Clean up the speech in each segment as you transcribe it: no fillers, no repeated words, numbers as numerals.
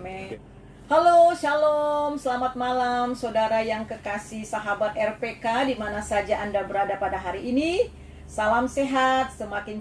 Amin. Halo, shalom, selamat malam saudara yang kekasih sahabat RPK di mana saja Anda berada pada hari ini. Salam sehat, semakin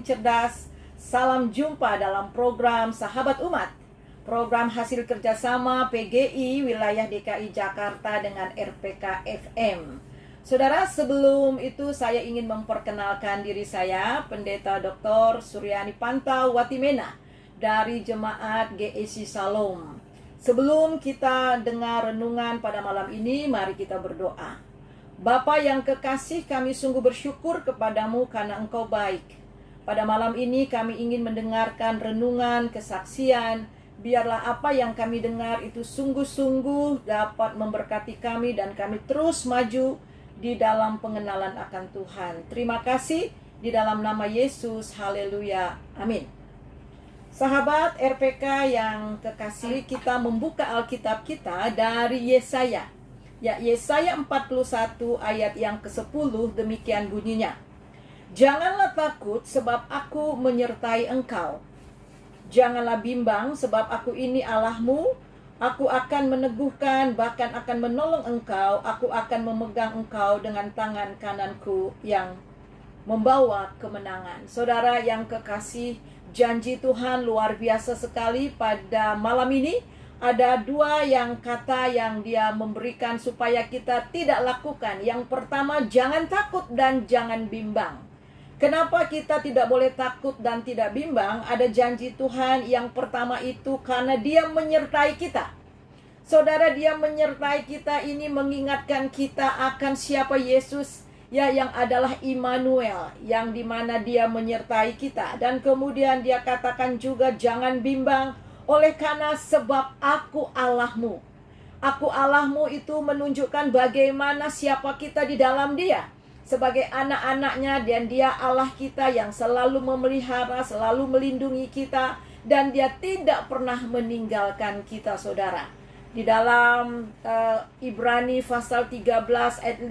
cerdas. Salam jumpa dalam program Sahabat Umat. Program hasil kerjasama PGI wilayah DKI Jakarta dengan RPK FM. Saudara, sebelum itu saya ingin memperkenalkan diri saya, Pendeta Dr. Suryani Pantau Watimena dari Jemaat GEC Salom. Sebelum kita dengar renungan pada malam ini, mari kita berdoa. Bapa yang kekasih, kami sungguh bersyukur kepadamu karena Engkau baik. Pada malam ini kami ingin mendengarkan renungan, kesaksian. Biarlah apa yang kami dengar itu sungguh-sungguh dapat memberkati kami dan kami terus maju di dalam pengenalan akan Tuhan. Terima kasih di dalam nama Yesus. Haleluya. Amin. Sahabat RPK yang kekasih, kita membuka Alkitab kita dari Yesaya. Ya, Yesaya 41 ayat yang ke-10 demikian bunyinya. Janganlah takut sebab aku menyertai engkau. Janganlah bimbang sebab aku ini Allahmu. Aku akan meneguhkan, bahkan akan menolong engkau. Aku akan memegang engkau dengan tangan kananku yang membawa kemenangan. Saudara yang kekasih, janji Tuhan luar biasa sekali pada malam ini. Ada dua kata yang Dia memberikan supaya kita tidak lakukan. Yang pertama, jangan takut dan jangan bimbang. Kenapa kita tidak boleh takut dan tidak bimbang? Ada janji Tuhan yang pertama itu karena Dia menyertai kita. Saudara, Dia menyertai kita ini mengingatkan kita akan siapa Yesus, ya, yang adalah Immanuel, yang dimana Dia menyertai kita. Dan kemudian Dia katakan juga jangan bimbang oleh karena sebab aku Allahmu. Aku Allahmu itu menunjukkan bagaimana siapa kita di dalam Dia sebagai anak-anaknya, dan Dia Allah kita yang selalu memelihara, selalu melindungi kita, dan Dia tidak pernah meninggalkan kita, saudara. Di dalam Ibrani pasal 13 ayat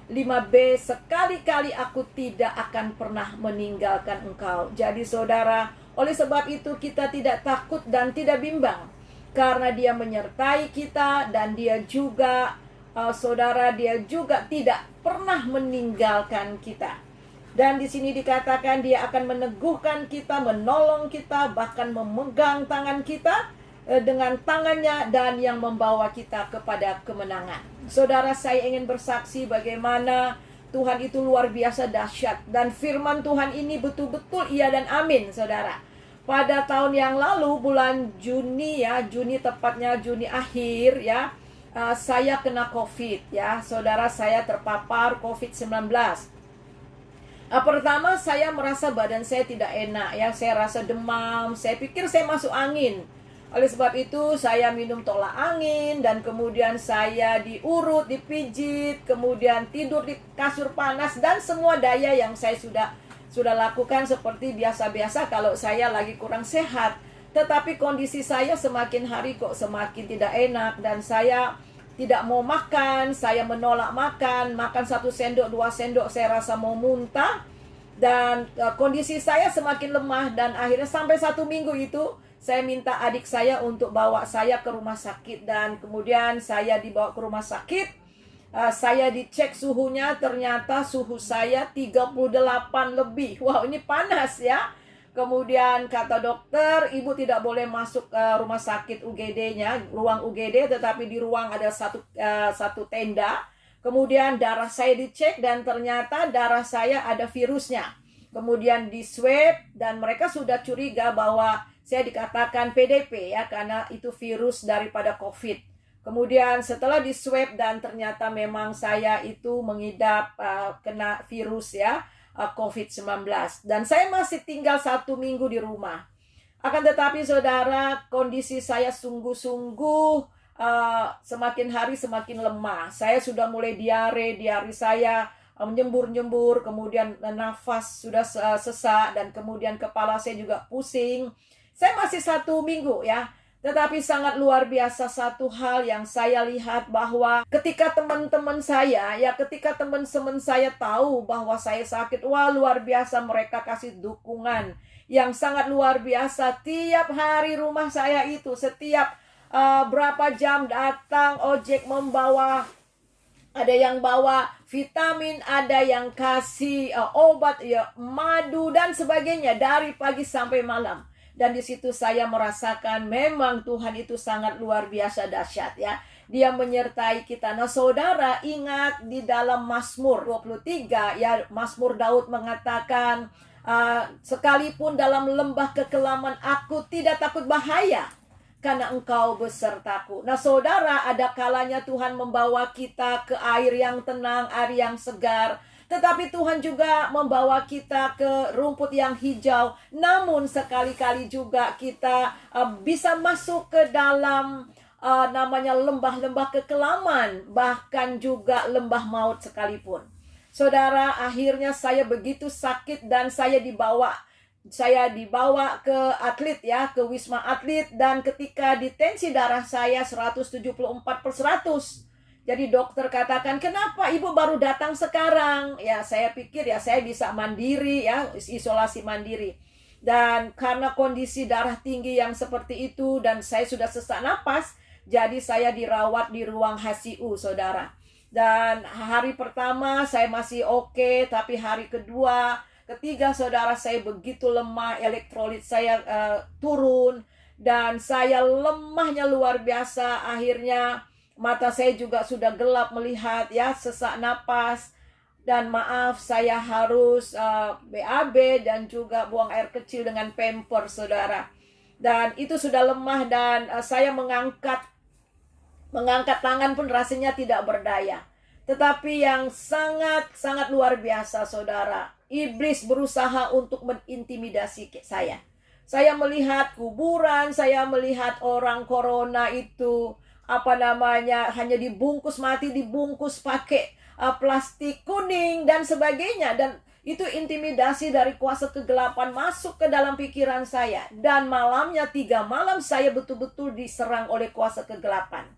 5b, sekali-kali aku tidak akan pernah meninggalkan engkau. Jadi saudara, oleh sebab itu kita tidak takut dan tidak bimbang, karena Dia menyertai kita, dan Dia juga saudara, Dia juga tidak pernah meninggalkan kita. Dan di sini dikatakan Dia akan meneguhkan kita, menolong kita, bahkan memegang tangan kita dengan tangannya, dan yang membawa kita kepada kemenangan. Saudara, saya ingin bersaksi bagaimana Tuhan itu luar biasa dahsyat, dan firman Tuhan ini betul-betul iya dan amin, saudara. Pada tahun yang lalu bulan Juni, ya, Juni tepatnya Juni akhir, ya, saya kena COVID, ya, saudara. Saya terpapar COVID-19. Pertama saya merasa badan saya tidak enak, ya, saya rasa demam, saya pikir saya masuk angin. Oleh sebab itu saya minum tolak angin, dan kemudian saya diurut, dipijit, kemudian tidur di kasur panas, dan semua daya yang saya sudah lakukan seperti biasa-biasa kalau saya lagi kurang sehat. Tetapi kondisi saya semakin hari kok semakin tidak enak, dan saya tidak mau makan, saya menolak makan 1 sendok, 2 sendok, saya rasa mau muntah. Dan kondisi saya semakin lemah, dan akhirnya sampai 1 minggu itu saya minta adik saya untuk bawa saya ke rumah sakit. Dan kemudian saya dibawa ke rumah sakit. Saya dicek suhunya, ternyata suhu saya 38 lebih. Wow, ini panas, ya. Kemudian kata dokter, ibu tidak boleh masuk ke rumah sakit UGD-nya, ruang UGD, tetapi di ruang ada satu tenda. Kemudian darah saya dicek, dan ternyata darah saya ada virusnya. Kemudian di swab, dan mereka sudah curiga bahwa saya dikatakan PDP, ya, karena itu virus daripada COVID. Kemudian setelah di swab, dan ternyata memang saya itu mengidap kena virus, ya, COVID-19. Dan saya masih tinggal 1 minggu di rumah. Akan tetapi saudara, kondisi saya sungguh-sungguh semakin hari semakin lemah. Saya sudah mulai diare saya menyembur-nyembur, kemudian nafas sudah sesak, dan kemudian kepala saya juga pusing. Saya masih 1 minggu, ya. Tetapi sangat luar biasa satu hal yang saya lihat, bahwa ketika teman-teman saya, ya, ketika teman-teman saya tahu bahwa saya sakit, wah, luar biasa mereka kasih dukungan yang sangat luar biasa. Tiap hari rumah saya itu setiap berapa jam datang ojek membawa, ada yang bawa vitamin, ada yang kasih obat, ya, madu dan sebagainya dari pagi sampai malam. Dan di situ saya merasakan memang Tuhan itu sangat luar biasa dahsyat, ya. Dia menyertai kita. Nah, saudara, ingat di dalam Mazmur 23, ya, Mazmur Daud mengatakan, sekalipun dalam lembah kekelaman aku tidak takut bahaya, karena engkau besertaku. Nah, saudara, ada kalanya Tuhan membawa kita ke air yang tenang, air yang segar. Tetapi Tuhan juga membawa kita ke rumput yang hijau. Namun sekali-kali juga kita bisa masuk ke dalam namanya lembah-lembah kekelaman, bahkan juga lembah maut sekalipun. Saudara, akhirnya saya begitu sakit dan saya dibawa ke atlet, ya, ke Wisma Atlet, dan ketika di tensi darah saya 174/100. Jadi dokter katakan, "Kenapa ibu baru datang sekarang?" Ya, saya pikir ya saya bisa mandiri, ya, isolasi mandiri. Dan karena kondisi darah tinggi yang seperti itu dan saya sudah sesak napas, jadi saya dirawat di ruang HCU, saudara. Dan hari pertama saya masih oke, tapi hari kedua, ketiga, saudara, saya begitu lemah, elektrolit saya turun, dan saya lemahnya luar biasa. Akhirnya mata saya juga sudah gelap melihat, ya, sesak napas. Dan maaf, saya harus BAB dan juga buang air kecil dengan pamper, saudara. Dan itu sudah lemah dan saya mengangkat tangan pun rasanya tidak berdaya. Tetapi yang sangat-sangat luar biasa, saudara, iblis berusaha untuk mengintimidasi saya. Saya melihat kuburan, saya melihat orang corona itu hanya dibungkus mati, dibungkus pakai plastik kuning dan sebagainya. Dan itu intimidasi dari kuasa kegelapan masuk ke dalam pikiran saya. Dan malamnya 3 malam saya betul-betul diserang oleh kuasa kegelapan.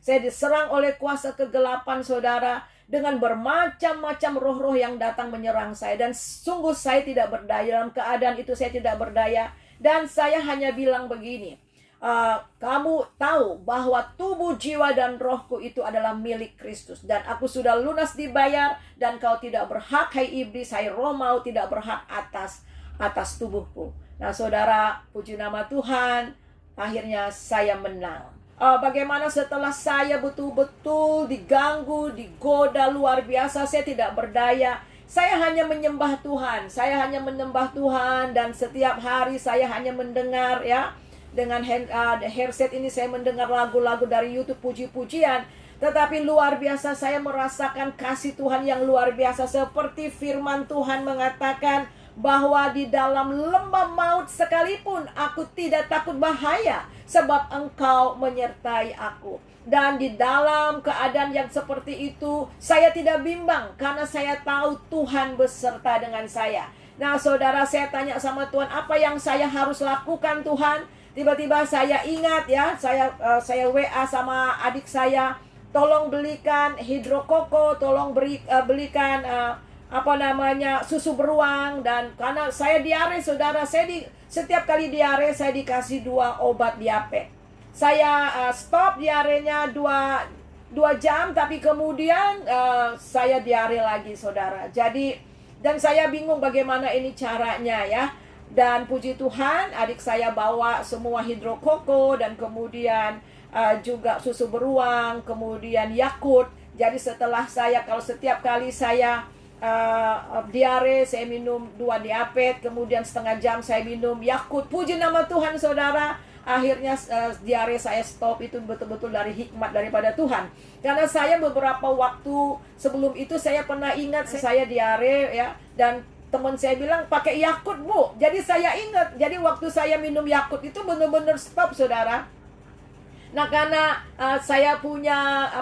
Saya diserang oleh kuasa kegelapan, saudara, dengan bermacam-macam roh-roh yang datang menyerang saya. Dan sungguh saya tidak berdaya. Dalam keadaan itu saya tidak berdaya. Dan saya hanya bilang begini, kamu tahu bahwa tubuh, jiwa, dan rohku itu adalah milik Kristus. Dan aku sudah lunas dibayar. Dan kau tidak berhak, hai iblis, hai roh maut, tidak berhak atas tubuhku. Nah, saudara, puji nama Tuhan, akhirnya saya menang. Bagaimana setelah saya betul-betul diganggu, digoda luar biasa, saya tidak berdaya. Saya hanya menyembah Tuhan. Saya hanya menyembah Tuhan, dan setiap hari saya hanya mendengar, ya, dengan headset ini saya mendengar lagu-lagu dari YouTube, puji-pujian. Tetapi luar biasa saya merasakan kasih Tuhan yang luar biasa. Seperti firman Tuhan mengatakan bahwa di dalam lembah maut sekalipun aku tidak takut bahaya, sebab engkau menyertai aku. Dan di dalam keadaan yang seperti itu saya tidak bimbang, karena saya tahu Tuhan beserta dengan saya. Nah, saudara, saya tanya sama Tuhan, apa yang saya harus lakukan, Tuhan? Tiba-tiba saya ingat, ya, saya WA sama adik saya, tolong belikan hidrokoko, tolong belikan susu beruang. Dan karena saya diare, saudara, setiap kali diare saya dikasih 2 obat diape. Saya stop diarenya 2 jam, tapi kemudian saya diare lagi, saudara. Dan saya bingung bagaimana ini caranya, ya. Dan puji Tuhan, adik saya bawa semua hidrokoko dan kemudian juga susu beruang, kemudian Yakult. Jadi setelah kalau setiap kali saya diare, saya minum 2 diapet, kemudian setengah jam saya minum Yakult. Puji nama Tuhan, saudara. Akhirnya diare saya stop. Itu betul-betul dari hikmat daripada Tuhan. Karena saya beberapa waktu sebelum itu saya pernah ingat saya diare, ya, dan teman saya bilang pakai Yakult, Bu. Jadi saya ingat. Jadi waktu saya minum Yakult itu benar-benar stop, saudara. Nah, karena saya punya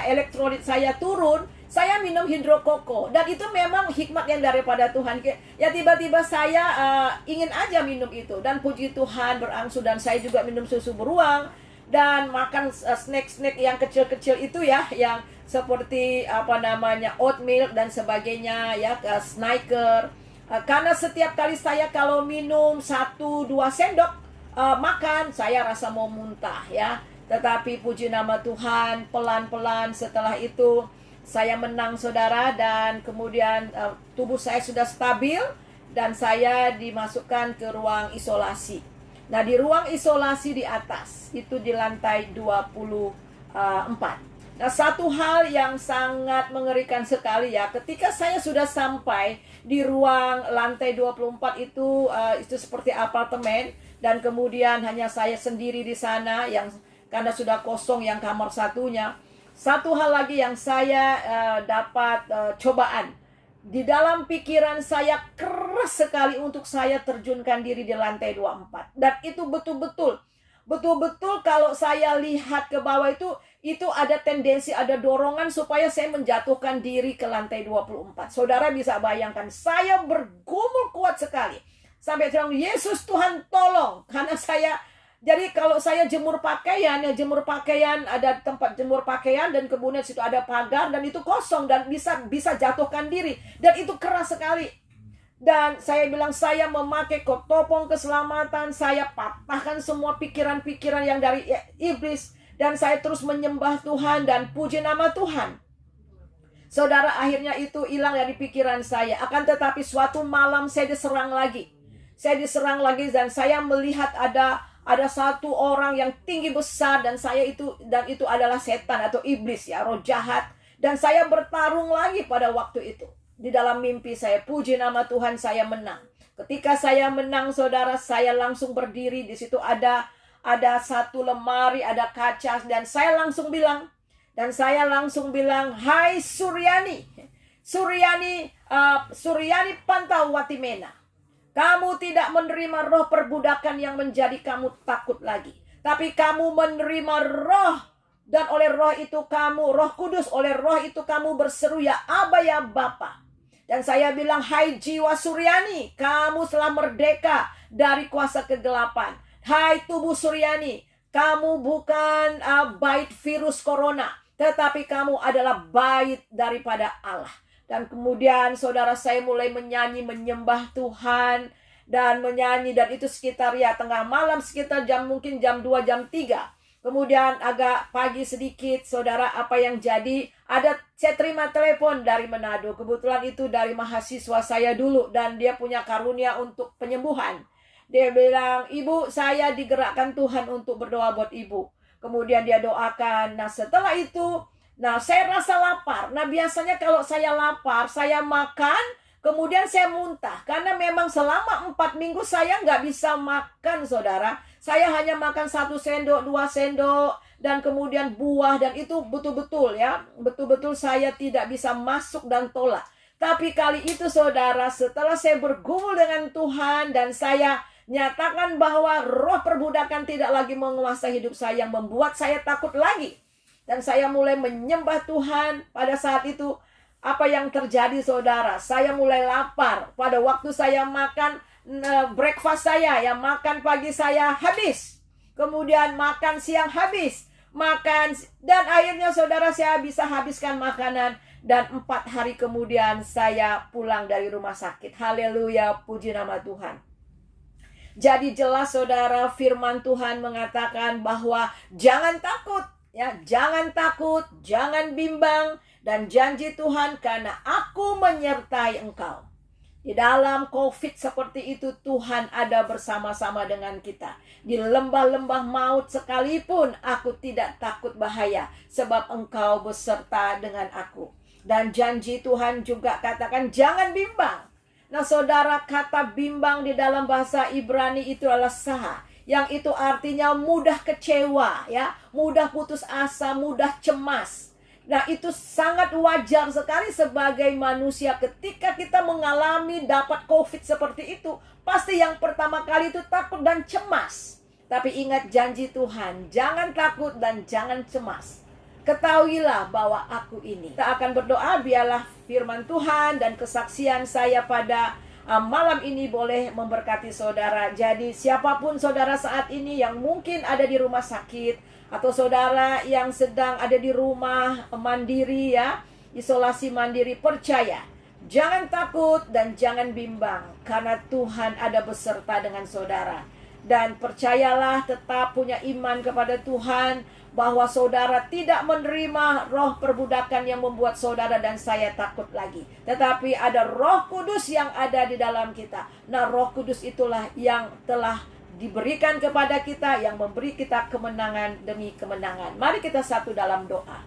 elektrolit saya turun, saya minum hidrokoko. Dan itu memang hikmat yang daripada Tuhan. Ya, tiba-tiba saya ingin aja minum itu. Dan puji Tuhan berangsur, dan saya juga minum susu beruang. Dan makan snack-snack yang kecil-kecil itu, ya, yang seperti oat milk dan sebagainya, ya, Snicker, Karena setiap kali saya kalau minum 1-2 sendok makan, saya rasa mau muntah ya. Tetapi puji nama Tuhan, pelan-pelan setelah itu saya menang saudara, dan kemudian tubuh saya sudah stabil dan saya dimasukkan ke ruang isolasi. Nah, di ruang isolasi di atas, itu di lantai 24. Nah, satu hal yang sangat mengerikan sekali ya, ketika saya sudah sampai di ruang lantai 24 itu seperti apartemen, dan kemudian hanya saya sendiri di sana, yang karena sudah kosong yang kamar satunya. Satu hal lagi yang saya dapat cobaan. Di dalam pikiran saya keras sekali untuk saya terjunkan diri di lantai 24. Dan itu betul-betul kalau saya lihat ke bawah itu ada tendensi, ada dorongan supaya saya menjatuhkan diri ke lantai 24. Saudara bisa bayangkan, saya bergumul kuat sekali. Sampai bilang, Yesus Tuhan tolong. Karena jadi kalau saya jemur pakaian, ada tempat jemur pakaian, dan kemudian situ ada pagar, dan itu kosong, dan bisa jatuhkan diri. Dan itu keras sekali. Dan saya bilang, saya memakai topong keselamatan, saya patahkan semua pikiran-pikiran yang dari iblis, dan saya terus menyembah Tuhan dan puji nama Tuhan. Saudara, akhirnya itu hilang dari pikiran saya. Akan tetapi suatu malam saya diserang lagi. Dan saya melihat ada satu orang yang tinggi besar, dan itu adalah setan atau iblis ya, roh jahat. Dan saya bertarung lagi pada waktu itu. Di dalam mimpi saya, puji nama Tuhan, saya menang. Ketika saya menang saudara, saya langsung berdiri. Di situ ada satu lemari, ada kaca, dan saya langsung bilang, hai Suryani Pantawati Mena, kamu tidak menerima roh perbudakan yang menjadi kamu takut lagi, tapi kamu menerima roh, dan oleh roh itu kamu, Roh Kudus, oleh roh itu kamu berseru ya Aba ya Bapa. Dan saya bilang, hai jiwa Suryani, kamu telah merdeka dari kuasa kegelapan. Hai tubuh Suryani, kamu bukan bait virus corona, tetapi kamu adalah bait daripada Allah. Dan kemudian saudara, saya mulai menyanyi, menyembah Tuhan, dan menyanyi, dan itu sekitar ya tengah malam, sekitar mungkin jam 2, jam 3. Kemudian agak pagi sedikit, saudara, apa yang jadi, saya terima telepon dari Manado. Kebetulan itu dari mahasiswa saya dulu, dan dia punya karunia untuk penyembuhan. Dia bilang, ibu, saya digerakkan Tuhan untuk berdoa buat ibu. Kemudian dia doakan. Nah, setelah itu, saya rasa lapar. Nah, biasanya kalau saya lapar, saya makan, kemudian saya muntah. Karena memang selama 4 minggu saya nggak bisa makan, saudara. Saya hanya makan 1 sendok, 2 sendok, dan kemudian buah. Dan itu betul-betul ya, betul-betul saya tidak bisa masuk dan tolak. Tapi kali itu saudara, setelah saya bergumul dengan Tuhan, dan saya nyatakan bahwa roh perbudakan tidak lagi menguasai hidup saya, yang membuat saya takut lagi. Dan saya mulai menyembah Tuhan. Pada saat itu, apa yang terjadi saudara? Saya mulai lapar. Pada waktu saya makan breakfast saya, yang makan pagi saya habis. Kemudian makan siang habis. Dan akhirnya saudara, saya bisa habiskan makanan. Dan 4 hari kemudian saya pulang dari rumah sakit. Haleluya, puji nama Tuhan. Jadi jelas saudara, firman Tuhan mengatakan bahwa jangan takut. Ya, jangan takut, jangan bimbang, dan janji Tuhan, karena aku menyertai engkau. Di dalam COVID seperti itu, Tuhan ada bersama-sama dengan kita. Di lembah-lembah maut sekalipun, aku tidak takut bahaya, sebab engkau beserta dengan aku. Dan janji Tuhan juga katakan, jangan bimbang. Nah saudara, kata bimbang di dalam bahasa Ibrani itu adalah saha, yang itu artinya mudah kecewa, ya, mudah putus asa, mudah cemas. Nah, itu sangat wajar sekali sebagai manusia ketika kita mengalami dapat COVID seperti itu. Pasti yang pertama kali itu takut dan cemas. Tapi ingat janji Tuhan, jangan takut dan jangan cemas. Ketahuilah bahwa aku ini. Kita akan berdoa, biarlah firman Tuhan dan kesaksian saya pada malam ini boleh memberkati saudara. Jadi siapapun saudara saat ini yang mungkin ada di rumah sakit, atau saudara yang sedang ada di rumah mandiri ya, isolasi mandiri, percaya Jangan takut dan jangan bimbang, karena Tuhan ada beserta dengan saudara. Dan percayalah, tetap punya iman kepada Tuhan, bahwa saudara tidak menerima roh perbudakan yang membuat saudara dan saya takut lagi. Tetapi ada Roh Kudus yang ada di dalam kita. Nah, Roh Kudus itulah yang telah diberikan kepada kita, yang memberi kita kemenangan demi kemenangan. Mari kita satu dalam doa.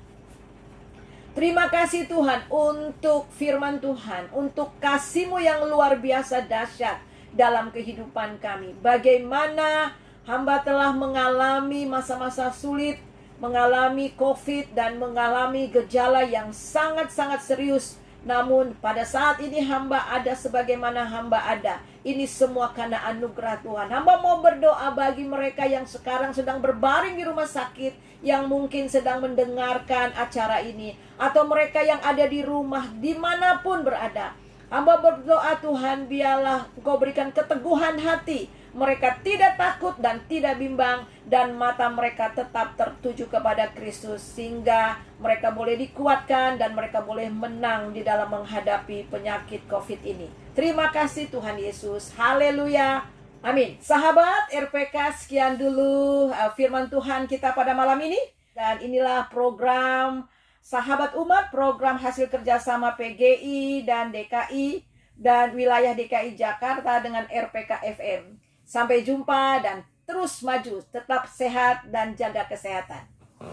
Terima kasih Tuhan untuk firman Tuhan, untuk kasih-Mu yang luar biasa dahsyat dalam kehidupan kami. Bagaimana hamba telah mengalami masa-masa sulit, mengalami COVID dan mengalami gejala yang sangat-sangat serius. Namun pada saat ini hamba ada sebagaimana hamba ada. Ini semua karena anugerah Tuhan. Hamba mau berdoa bagi mereka yang sekarang sedang berbaring di rumah sakit, yang mungkin sedang mendengarkan acara ini, atau mereka yang ada di rumah dimanapun berada. Hamba berdoa Tuhan, biarlah Engkau berikan keteguhan hati. Mereka tidak takut dan tidak bimbang, dan mata mereka tetap tertuju kepada Kristus, sehingga mereka boleh dikuatkan dan mereka boleh menang di dalam menghadapi penyakit COVID ini. Terima kasih Tuhan Yesus. Haleluya. Amin. Sahabat RPK, sekian dulu firman Tuhan kita pada malam ini. Dan inilah program Sahabat Umat, program hasil kerjasama PGI dan DKI dan wilayah DKI Jakarta dengan RPK FM. Sampai jumpa dan terus maju, tetap sehat dan jaga kesehatan.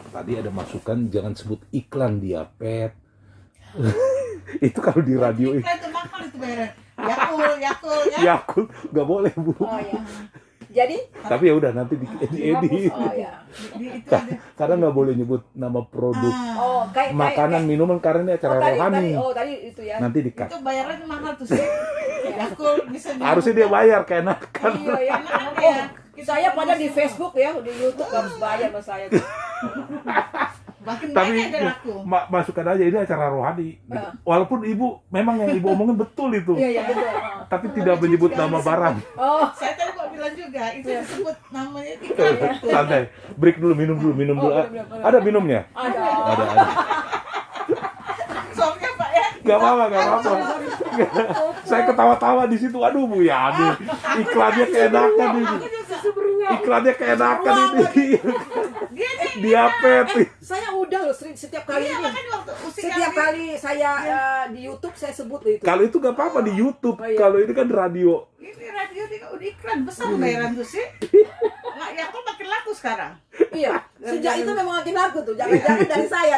Tadi ada masukan jangan sebut iklan diapet. Itu kalau di radio iklan itu mahal itu bayar. Yakult ya. Yakult nggak boleh Bu. Oh ya. Jadi? Tapi ya udah nanti diedit. Oh ya. Karena nggak boleh nyebut nama produk. Oh, kayak makanan, minuman, karena ini acara rohani. Tadi itu ya. Nanti di-cut. Itu bayarnya mahal tuh sih. Yakult bisa. Harusnya dia bayar keenakan. Iya ya. Oh, saya pada di Facebook ya, di YouTube harus bayar sama saya. Makin Tapi banyak yang laku. Masukkan aja ini acara rohani. Walaupun ibu memang yang ibu omongin betul itu. Iya betul. Tapi tidak menyebut nama barang. Oh, Saya tadi kok bilang juga itu disebut namanya iklan. Santai. Break dulu, minum dulu. bener. Ada minumnya? ada. Soalnya Pak ya. Gak apa-apa. Saya ketawa-tawa di situ. Aduh Bu ya, aduh. Iklannya keenakan ini. Iklannya keenakan ini. Diapet. Saya udah loh setiap kali Iya, ini. makanya waktu Setiap kali saya di YouTube saya sebut loh itu. Kalau itu gak apa-apa di YouTube. Oh, iya. Kalau ini kan radio. ini radio udah iklan besar bayaran tuh sih. Nggak, Yakult makin laku sekarang. Iya. Sejak itu memang makin laku tuh. Jangan-jangan dari saya.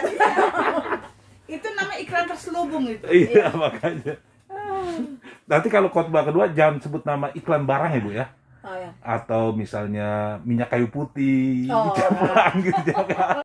Itu nama iklan terselubung itu. Iya makanya. Nanti kalau khotbah kedua jangan sebut nama iklan barang ya Bu ya. Oh, ya. Atau misalnya minyak kayu putih. Oh. Jangan gitu.